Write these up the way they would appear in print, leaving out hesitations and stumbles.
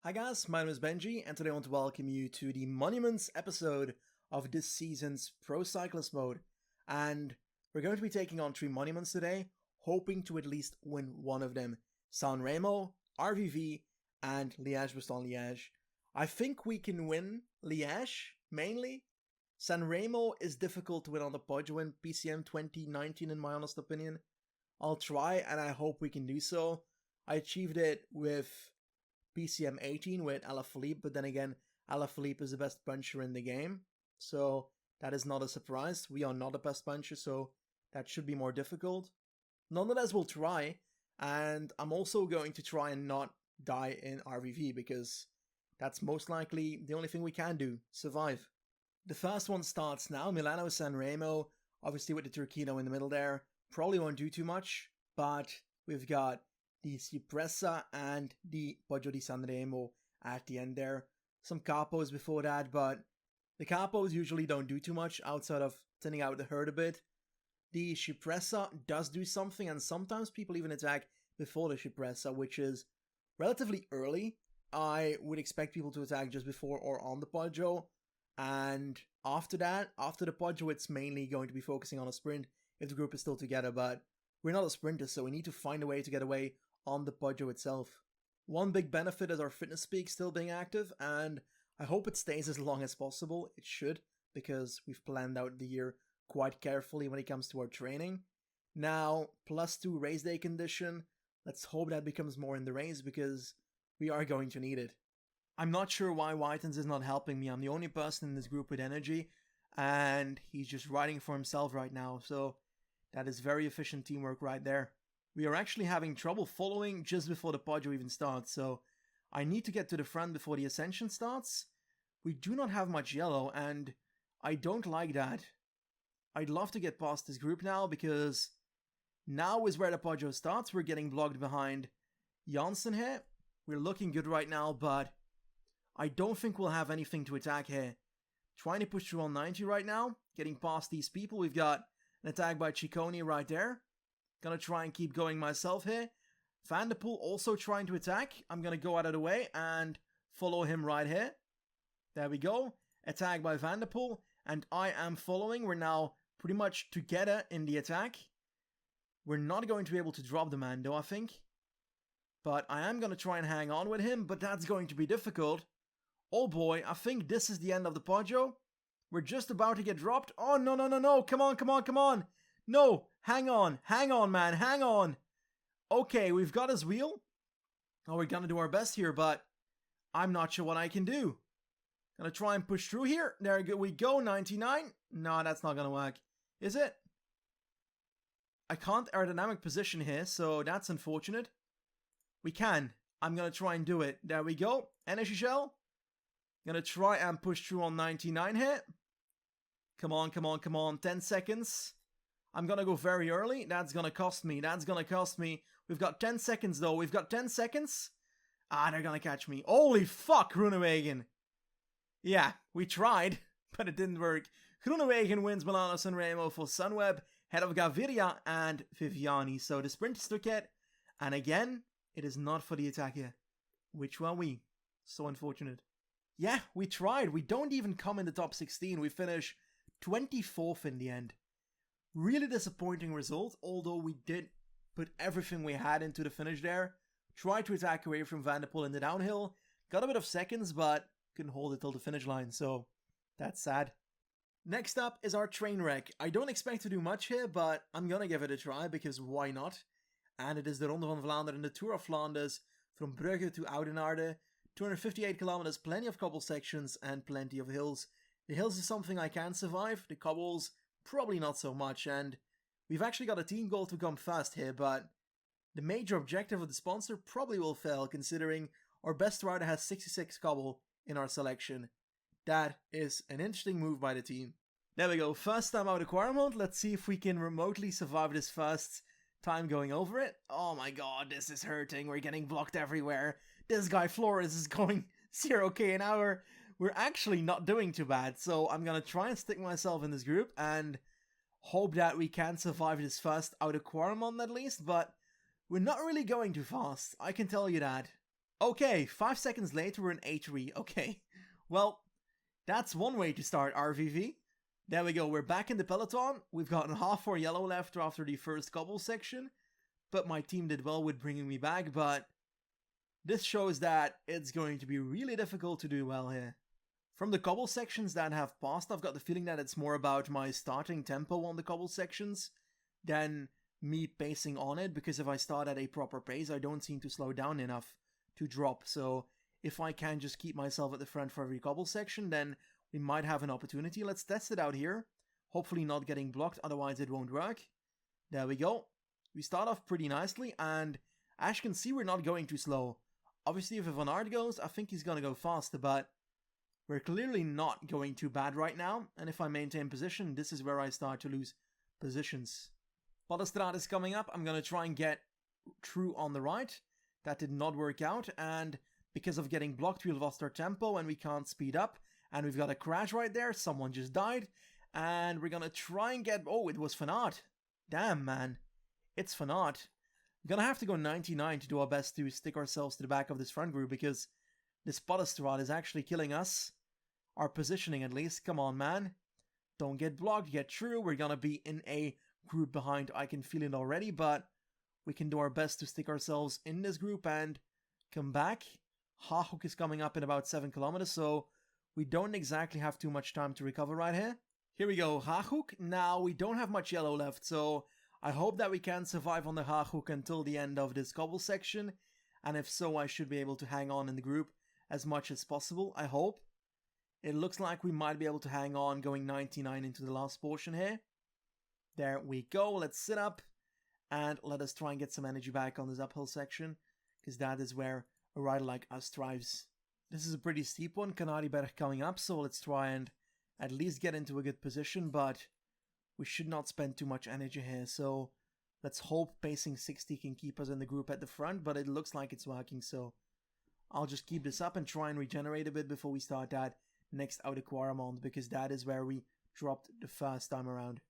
Hi guys, my name is Benji, and today I want to welcome you to the Monuments episode of this season's Pro Cyclist mode. And we're going to be taking on 3 monuments today, hoping to at least win one of them. Sanremo, RVV, and Liège-Bastogne-Liège. I think we can win Liège, mainly. Sanremo is difficult to win on the Poggio in PCM 2019 in my honest opinion. I'll try, and I hope we can do so. I achieved it with PCM 18 with Alaphilippe, but then again, Alaphilippe is the best puncher in the game, so that is not a surprise. We are not the best puncher, so that should be more difficult. Nonetheless, we'll try, and I'm also going to try and not die in RVV, because that's most likely the only thing we can do, survive. The first one starts now, Milano-Sanremo, obviously with the Turquino in the middle there. Probably won't do too much, but we've got the Cipressa and the Poggio di Sanremo at the end there. Some capos before that, but the capos usually don't do too much outside of thinning out the herd a bit. The Cipressa does do something, and sometimes people even attack before the Cipressa, which is relatively early. I would expect people to attack just before or on the Poggio, and after that, after the Poggio, it's mainly going to be focusing on a sprint if the group is still together, but we're not a sprinter, so we need to find a way to get away on the Poggio itself. One big benefit is our fitness peak still being active, and I hope it stays as long as possible. It should, because we've planned out the year quite carefully when it comes to our training. Now, +2 race day condition. Let's hope that becomes more in the race, because we are going to need it. I'm not sure why Whitens is not helping me. I'm the only person in this group with energy, and he's just riding for himself right now, so that is very efficient teamwork right there. We are actually having trouble following just before the Poggio even starts, so I need to get to the front before the ascension starts. We do not have much yellow, and I don't like that. I'd love to get past this group now, because now is where the Poggio starts. We're getting blocked behind Janssen here. We're looking good right now, but I don't think we'll have anything to attack here. Trying to push through on 90 right now, getting past these people. We've got an attack by Ciccone right there. Gonna try and keep going myself here. Van der Poel also trying to attack. I'm gonna go out of the way and follow him right here. There we go. Attack by Van der Poel. And I am following. We're now pretty much together in the attack. We're not going to be able to drop the man though, I think. But I am gonna try and hang on with him, but that's going to be difficult. Oh boy, I think this is the end of the Poggio. We're just about to get dropped. Oh, no, no, no, no. Come on, come on, come on. No, hang on, man, hang on. Okay, we've got his wheel. Oh, we're gonna do our best here, but I'm not sure what I can do. Gonna try and push through here. There we go, 99. No, that's not gonna work. Is it? I can't aerodynamic position here, so that's unfortunate. We can. I'm gonna try and do it. There we go. Energy shell. Gonna try and push through on 99 here. Come on, come on, come on. 10 seconds. I'm gonna go very early. That's gonna cost me. That's gonna cost me. We've got 10 seconds though. We've got 10 seconds. Ah, they're gonna catch me. Holy fuck, Groenewegen. Yeah, we tried, but it didn't work. Groenewegen wins Milano-Sanremo for Sunweb, head of Gaviria and Viviani. So the sprint is took it. And again, it is not for the attack here. Which were we? So unfortunate. Yeah, we tried. We don't even come in the top 16. We finish 24th in the end. Really disappointing result, although we did put everything we had into the finish there. Tried to attack away from Van der Poel in the downhill. Got a bit of seconds, but couldn't hold it till the finish line, so that's sad. Next up is our train wreck. I don't expect to do much here, but I'm gonna give it a try, because why not? And it is the Ronde van Vlaanderen and the Tour of Flanders from Brugge to Oudenaarde. 258 kilometers, plenty of cobble sections, and plenty of hills. The hills is something I can survive, the cobbles probably not so much, and we've actually got a team goal to come fast here, but the major objective of the sponsor probably will fail, considering our best rider has 66 cobble in our selection. That is an interesting move by the team. There we go, first time out of Quaremont. Let's see if we can remotely survive this first time going over it. Oh my god, this is hurting. We're getting blocked everywhere. This guy Flores is going 0k an hour. We're actually not doing too bad, so I'm gonna try and stick myself in this group and hope that we can survive this first out of Quaremont at least, but we're not really going too fast, I can tell you that. Okay, 5 seconds later we're in A3. Okay, well, that's one way to start RVV. There we go, we're back in the peloton. We've gotten half our yellow left after the first cobble section, but my team did well with bringing me back, but this shows that it's going to be really difficult to do well here. From the cobble sections that have passed, I've got the feeling that it's more about my starting tempo on the cobble sections than me pacing on it, because if I start at a proper pace, I don't seem to slow down enough to drop. So if I can just keep myself at the front for every cobble section, then we might have an opportunity. Let's test it out here. Hopefully not getting blocked, otherwise it won't work. There we go. We start off pretty nicely, and as you can see, we're not going too slow. Obviously, if Van Aert goes, I think he's gonna go faster, but we're clearly not going too bad right now, and if I maintain position, this is where I start to lose positions. Ballestraat is coming up. I'm gonna try and get through on the right. That did not work out, and because of getting blocked, we lost our tempo and we can't speed up, and we've got a crash right there. Someone just died, and we're gonna try and get... Oh, it was Van Aert. Damn, man. It's Van Aert. We're gonna have to go 99 to do our best to stick ourselves to the back of this front group, because this Ballestraat is actually killing us. Our positioning, at least. Come on, man. Don't get blocked, get through. We're gonna be in a group behind. I can feel it already, but we can do our best to stick ourselves in this group and come back. Hahoek is coming up in about 7 kilometers, so we don't exactly have too much time to recover right here. Here we go, Hahoek. Now, we don't have much yellow left, so I hope that we can survive on the Hahoek until the end of this cobble section, and if so, I should be able to hang on in the group as much as possible, I hope. It looks like we might be able to hang on going 99 into the last portion here. There we go, let's sit up, and let us try and get some energy back on this uphill section, because that is where a rider like us thrives. This is a pretty steep one, Canarieberg coming up, so let's try and at least get into a good position, but we should not spend too much energy here, so let's hope pacing 60 can keep us in the group at the front, but it looks like it's working, so I'll just keep this up and try and regenerate a bit before we start that next Oude Quaremont, because that is where we dropped the first time around.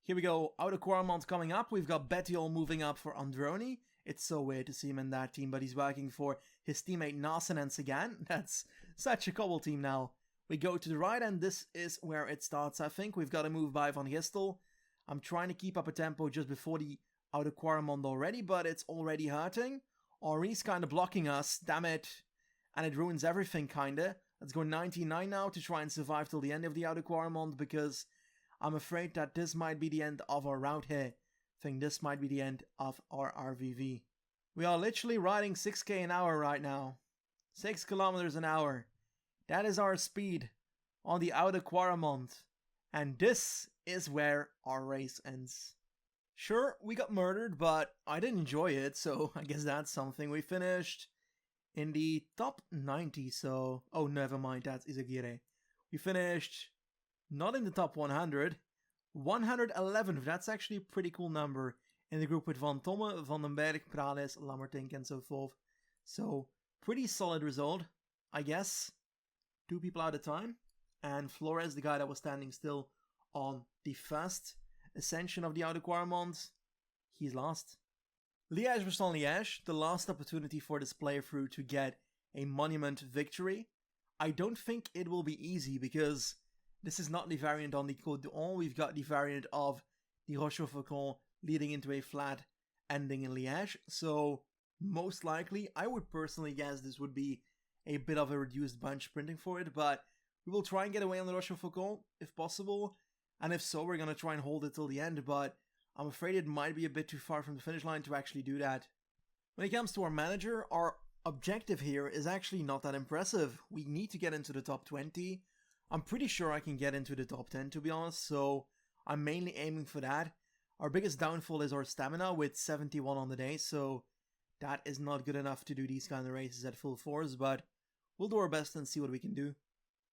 Here we go, Oude Quaremont coming up. We've got Bettiol moving up for Androni. It's so weird to see him in that team, but he's working for his teammate Nasenens again. That's such a cobble team now. We go to the right, and this is where it starts, I think. We've got a move by Van Gistel. I'm trying to keep up a tempo just before the Oude Quaremont already, but it's already hurting. Henri's kind of blocking us, damn it. And it ruins everything, kinda. Let's go 99 now to try and survive till the end of the Oude Quaremont, because I'm afraid that this might be the end of our route here. I think this might be the end of our RVV. We are literally riding 6k an hour right now. 6 kilometers an hour. That is our speed on the Oude Quaremont. And this is where our race ends. Sure, we got murdered, but I did enjoy it, so I guess that's something. We finished in the top 90, so... Oh, never mind, that's Izagirre. We finished not in the top 100. 111th, that's actually a pretty cool number. In the group with Van Tomme, Van den Berg, Prales, Lammertink and so forth. So, pretty solid result, I guess. 2 people at a time. And Flores, the guy that was standing still on the first ascension of the Oude Quaremont, he's lost. Liège-Bastogne-Liège, the last opportunity for this playthrough to get a monument victory. I don't think it will be easy, because this is not the variant on the Côte d'Or. We've got the variant of the Rochefoucauld leading into a flat ending in Liège. So most likely, I would personally guess this would be a bit of a reduced bunch sprinting for it, but we will try and get away on the Rochefoucauld if possible. And if so, we're going to try and hold it till the end, but I'm afraid it might be a bit too far from the finish line to actually do that. When it comes to our manager, our objective here is actually not that impressive. We need to get into the top 20. I'm pretty sure I can get into the top 10, to be honest, so I'm mainly aiming for that. Our biggest downfall is our stamina with 71 on the day, so that is not good enough to do these kind of races at full force, but we'll do our best and see what we can do.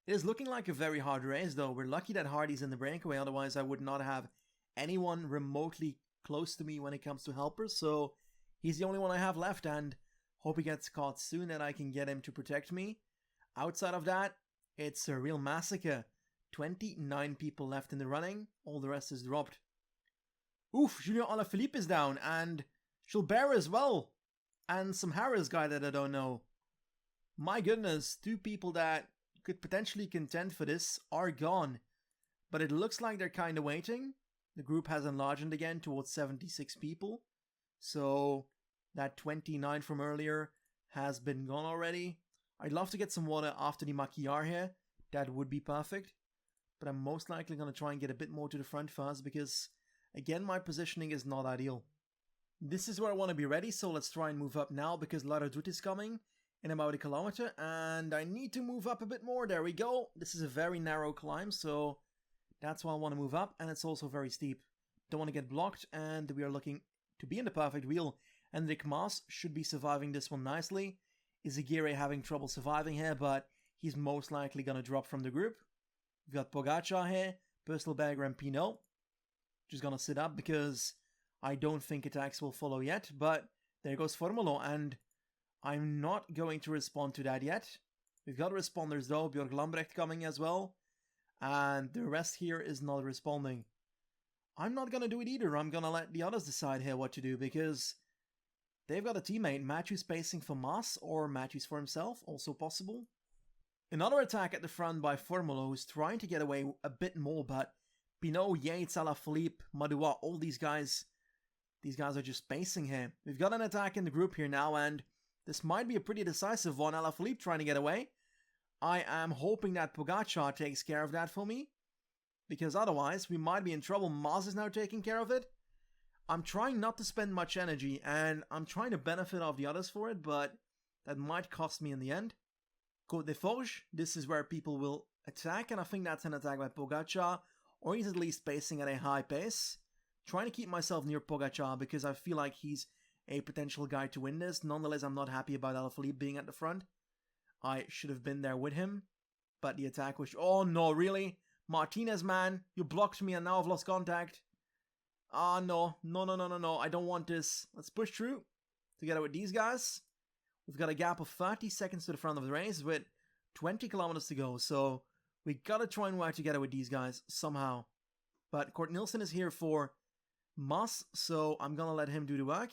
It is looking like a very hard race, though. We're lucky that Hardy's in the breakaway, otherwise I would not have anyone remotely close to me when it comes to helpers, so he's the only one I have left, and hope he gets caught soon and I can get him to protect me. Outside of that, it's a real massacre. 29 people left in the running, all the rest is dropped. Oof, Julien Alaphilippe is down, and Gilbert as well, and some Harris guy that I don't know. My goodness, two people that could potentially contend for this are gone. But it looks like they're kind of waiting. The group has enlarged again towards 76 people. So that 29 from earlier has been gone already. I'd love to get some water after the Maquillard here. That would be perfect. But I'm most likely going to try and get a bit more to the front first because, again, my positioning is not ideal. This is where I want to be ready, so let's try and move up now because La Redoute is coming in about 1 kilometer. And I need to move up a bit more. There we go. This is a very narrow climb, so that's why I want to move up. And it's also very steep. Don't want to get blocked, and we are looking to be in the perfect wheel. Enric Mas should be surviving this one nicely. Izagirre having trouble surviving here, but he's most likely going to drop from the group. We've got Pogacar here, Purcellberger and Pinot. Just going to sit up because I don't think attacks will follow yet. But there goes Formolo, and I'm not going to respond to that yet. We've got responders though, Björk Lambrecht coming as well. And the rest here is not responding. I'm not going to do it either. I'm going to let the others decide here what to do because they've got a teammate. Matthews pacing for Mas or Matthews for himself, also possible. Another attack at the front by Formolo, who's trying to get away a bit more, but Pinot, Yates, Alaphilippe, Madouas, all these guys are just pacing here. We've got an attack in the group here now, and this might be a pretty decisive one. Alaphilippe trying to get away. I am hoping that Pogacar takes care of that for me, because otherwise we might be in trouble. Mas is now taking care of it. I'm trying not to spend much energy, and I'm trying to benefit off the others for it, but that might cost me in the end. Côte des Forges, this is where people will attack, and I think that's an attack by Pogacar, or he's at least pacing at a high pace. Trying to keep myself near Pogacar because I feel like he's a potential guy to win this. Nonetheless, I'm not happy about Alaphilippe being at the front. I should have been there with him, but the attack was... Oh no, really? Martinez, man, you blocked me and now I've lost contact. Ah, no, I don't want this. Let's push through together with these guys. We've got a gap of 30 seconds to the front of the race with 20 kilometers to go, so we gotta try and work together with these guys somehow. But Kort Nielsen is here for Mas, so I'm gonna let him do the work.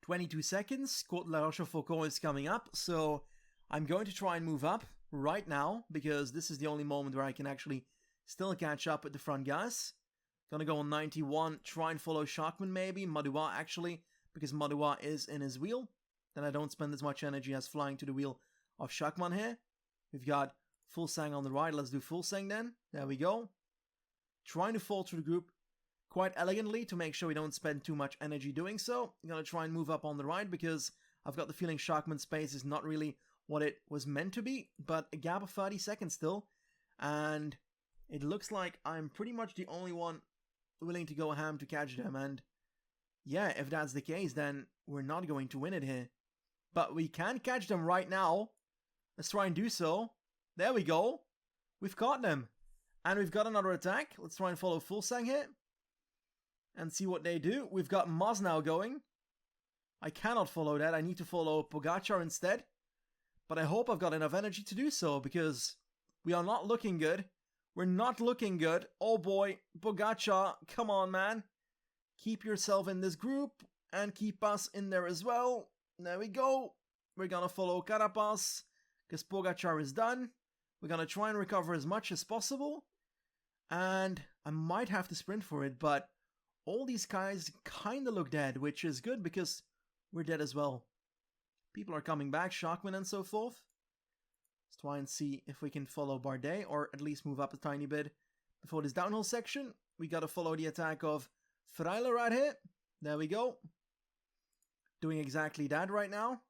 22 seconds, Côte La Rochefoucauld is coming up, so I'm going to try and move up right now, because this is the only moment where I can actually still catch up with the front guys. Gonna go on 91, try and follow Schachmann maybe, Madouas actually, because Madouas is in his wheel. Then I don't spend as much energy as flying to the wheel of Schachmann here. We've got Fulsang on the right, let's do Fulsang then. There we go. Trying to fall through the group quite elegantly to make sure we don't spend too much energy doing so. I'm gonna try and move up on the right because I've got the feeling Schachmann's pace is not really what it was meant to be, but a gap of 30 seconds still, and it looks like I'm pretty much the only one willing to go ham to catch them, and yeah, if that's the case, then we're not going to win it here. But we can catch them right now. Let's try and do so. There we go. We've caught them. And we've got another attack. Let's try and follow Fulsang here and see what they do. We've got Mas now going. I cannot follow that. I need to follow Pogacar instead. But I hope I've got enough energy to do so, because we are not looking good. We're not looking good. Oh boy, Pogacar, come on, man. Keep yourself in this group and keep us in there as well. There we go. We're gonna follow Carapaz because Pogacar is done. We're gonna try and recover as much as possible. And I might have to sprint for it, but all these guys kind of look dead, which is good because we're dead as well. People are coming back, Schachmann and so forth. Let's try and see if we can follow Bardet, or at least move up a tiny bit before this downhill section. We gotta follow the attack of Freile right here. There we go. Doing exactly that right now.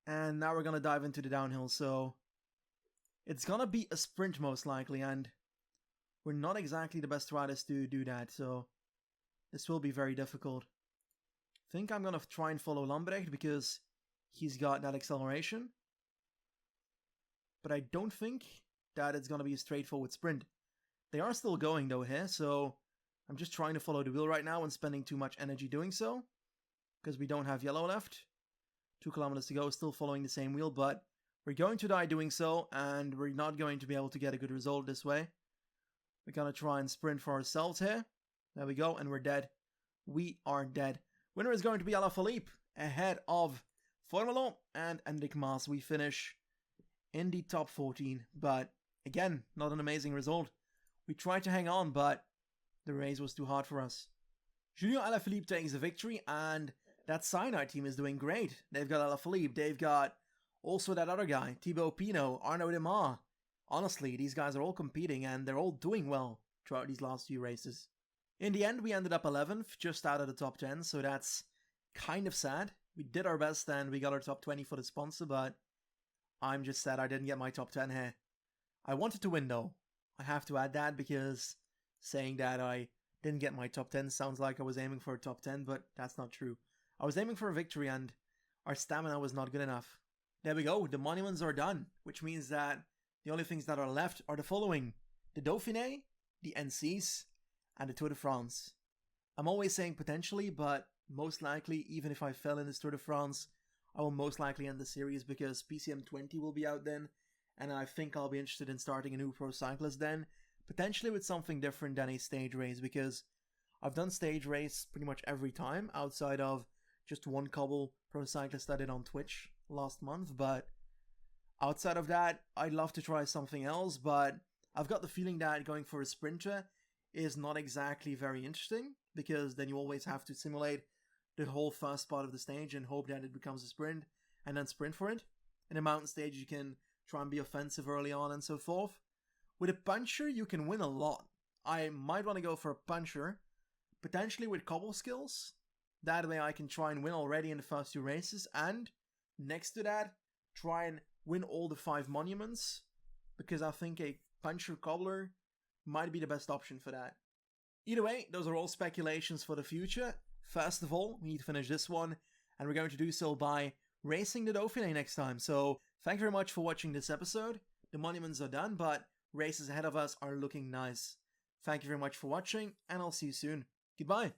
And now we're gonna dive into the downhill, so it's gonna be a sprint most likely, and we're not exactly the best riders to do that, so this will be very difficult. I think I'm gonna try and follow Lambrecht because he's got that acceleration. But I don't think that it's gonna be a straightforward sprint. They are still going though here, so I'm just trying to follow the wheel right now and spending too much energy doing so, because we don't have yellow left. 2 kilometers to go, still following the same wheel, but we're going to die doing so, and we're not going to be able to get a good result this way. We're gonna try and sprint for ourselves here. There we go, and we're dead. We are dead. Winner is going to be Alaphilippe, ahead of Formelo and Enric Mas, we finish in the top 14, but again, not an amazing result. We tried to hang on, but the race was too hard for us. Julien Alaphilippe takes the victory, and that Cyanide team is doing great. They've got Alaphilippe, they've got also that other guy, Thibaut Pinot, Arnaud Demar. Honestly, these guys are all competing, and they're all doing well throughout these last few races. In the end, we ended up 11th, just out of the top 10, so that's kind of sad. We did our best and we got our top 20 for the sponsor, but I'm just sad I didn't get my top 10 here. I wanted to win though. I have to add that, because saying that I didn't get my top 10 sounds like I was aiming for a top 10, but that's not true. I was aiming for a victory and our stamina was not good enough. There we go, the monuments are done, which means that the only things that are left are the following: the Dauphiné, the NCs, and the Tour de France. I'm always saying potentially, but most likely, even if I fell in this Tour de France, I will most likely end the series, because PCM 20 will be out then, and I think I'll be interested in starting a new Pro Cyclist then, potentially with something different than a stage race, because I've done stage race pretty much every time, outside of just one couple Pro Cyclist I did on Twitch last month, but outside of that, I'd love to try something else, but I've got the feeling that going for a sprinter is not exactly very interesting, because then you always have to simulate the whole first part of the stage and hope that it becomes a sprint, and then sprint for it. In a mountain stage, you can try and be offensive early on and so forth. With a puncher, you can win a lot. I might want to go for a puncher, potentially with cobble skills. That way I can try and win already in the first 2 races, and next to that, try and win all the 5 monuments, because I think a puncher cobbler might be the best option for that. Either way, those are all speculations for the future. First of all, we need to finish this one, and we're going to do so by racing the Dauphiné next time. So, thank you very much for watching this episode. The monuments are done, but races ahead of us are looking nice. Thank you very much for watching, and I'll see you soon. Goodbye!